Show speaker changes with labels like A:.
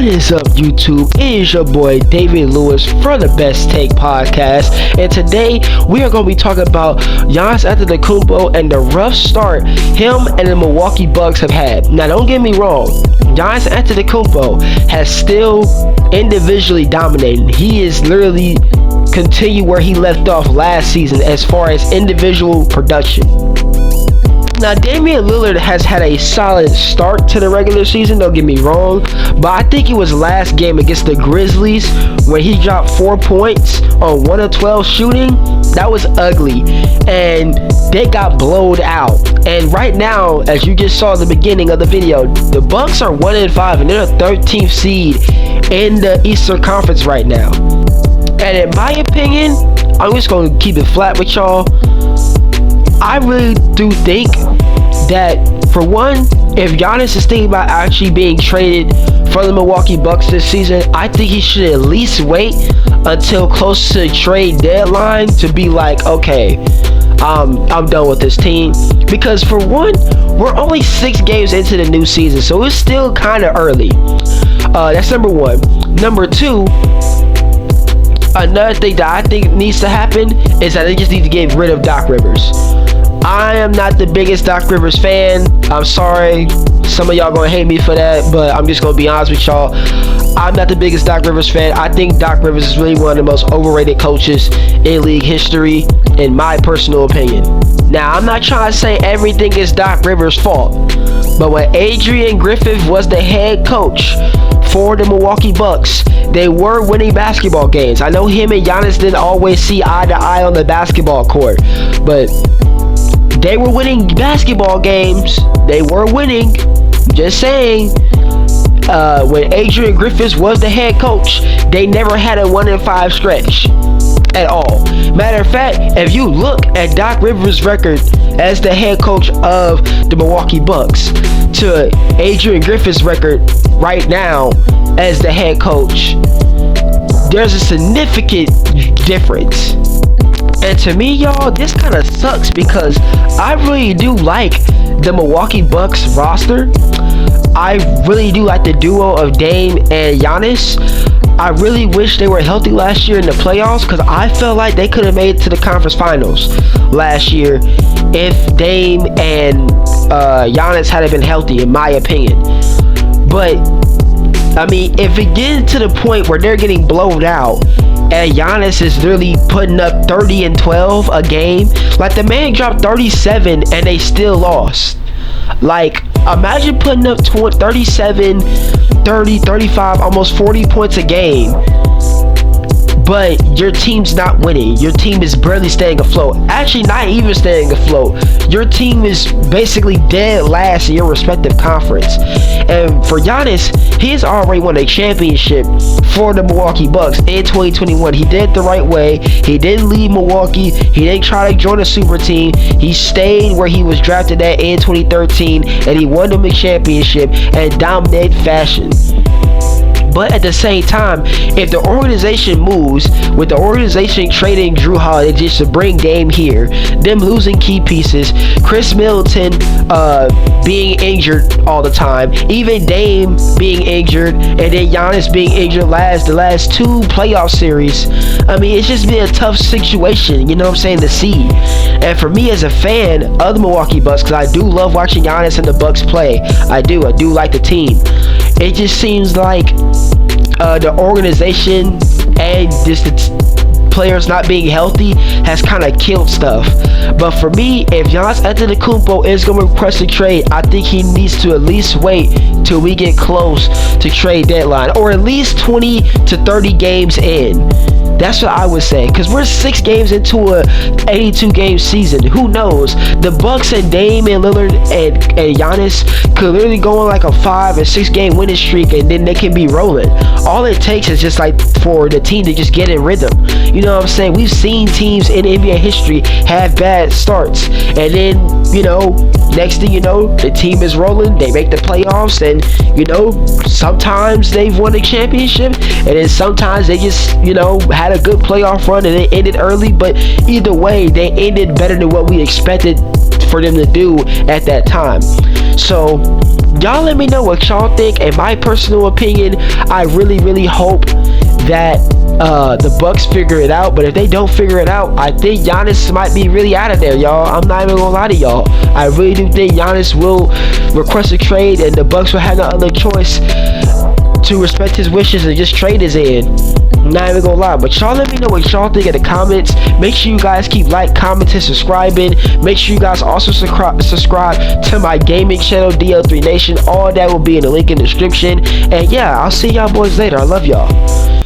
A: What is up, YouTube? It is your boy David Lewis from the Best Take Podcast, and today we are going to be talking about Giannis Antetokounmpo and the rough start him and the Milwaukee Bucks have had. Now, don't get me wrong, Giannis Antetokounmpo has still individually dominated. He is literally continue where he left off last season as far as individual production. Now, Damian Lillard has had a solid start to the regular season, don't get me wrong, but I think it was last game against the Grizzlies when he dropped 4 points on 1 of 12 shooting. That was ugly, and they got blowed out. And right now, as you just saw at the beginning of the video, the Bucks are 1-5, and they're the 13th seed in the Eastern Conference right now. And in my opinion, I'm just going to keep it flat with y'all. I really do think that, for one, if Giannis is thinking about actually being traded from the Milwaukee Bucks this season, I think he should at least wait until close to the trade deadline to be like, okay, I'm done with this team. Because for one, we're only 6 games into the new season, so it's still kind of early. That's number one. Number two, another thing that I think needs to happen is that they just need to get rid of Doc Rivers. I am not the biggest Doc Rivers fan. I'm sorry. Some of y'all gonna hate me for that, but I'm just gonna be honest with y'all. I'm not the biggest Doc Rivers fan. I think Doc Rivers is really one of the most overrated coaches in league history, in my personal opinion. Now, I'm not trying to say everything is Doc Rivers' fault, but when Adrian Griffith was the head coach for the Milwaukee Bucks, they were winning basketball games. I know him and Giannis didn't always see eye to eye on the basketball court, but they were winning basketball games. They were winning. Just saying. When Adrian Griffiths was the head coach, they never had a 1-5 stretch at all. Matter of fact, if you look at Doc Rivers' record as the head coach of the Milwaukee Bucks to Adrian Griffiths' record right now as the head coach, there's a significant difference. And to me, y'all, this kind of sucks because I really do like the Milwaukee Bucks roster. I really do like the duo of Dame and Giannis. I really wish they were healthy last year in the playoffs because I felt like they could have made it to the conference finals last year if Dame and Giannis had been healthy, in my opinion. But, I mean, if it gets to the point where they're getting blown out and Giannis is literally putting up 30 and 12 a game, like the man dropped 37 and they still lost. Like, imagine putting up 37, 30, 35, almost 40 points a game, but your team's not winning. Your team is barely staying afloat. Actually, not even staying afloat. Your team is basically dead last in your respective conference. And for Giannis, he's already won a championship for the Milwaukee Bucks in 2021. He did it the right way. He didn't leave Milwaukee. He didn't try to join a super team. He stayed where he was drafted at in 2013, and he won them a championship and dominated fashion. But at the same time, if the organization moves, with the organization trading Drew Holiday just to bring Dame here, them losing key pieces, Chris Middleton being injured all the time, even Dame being injured, and then Giannis being injured the last 2 playoff series, I mean, it's just been a tough situation, you know what I'm saying, to see. And for me as a fan of the Milwaukee Bucks, because I do love watching Giannis and the Bucks play, I do like the team. It just seems like the organization and just the players not being healthy has kind of killed stuff. But for me, if Giannis Antetokounmpo is going to request a trade, I think he needs to at least wait till we get close to trade deadline, or at least 20 to 30 games in. That's what I would say, because we're 6 games into a 82-game season. Who knows? The Bucks and Dame and Lillard and Giannis could literally go on like a 5 or 6 game winning streak, and then they can be rolling. All it takes is just like for the team to just get in rhythm. You know what I'm saying? We've seen teams in NBA history have bad starts, and then, you know, next thing you know, the team is rolling, they make the playoffs, and, you know, sometimes they've won a championship, and then sometimes they just, you know, had a good playoff run and it ended early. But either way, they ended better than what we expected for them to do at that time. So y'all let me know what y'all think. In my personal opinion, I really hope that the Bucks figure it out. But if they don't figure it out, I think Giannis might be really out of there, y'all. I'm not even gonna lie to y'all. I really do think Giannis will request a trade, and the Bucks will have no other choice to respect his wishes and just trade his in. I'm not even gonna lie. But y'all let me know what y'all think in the comments. Make sure you guys keep like, commenting, subscribing. Make sure you guys also subscribe to my gaming channel, DL3 Nation. All that will be in the link in the description. And yeah, I'll see y'all boys later. I love y'all.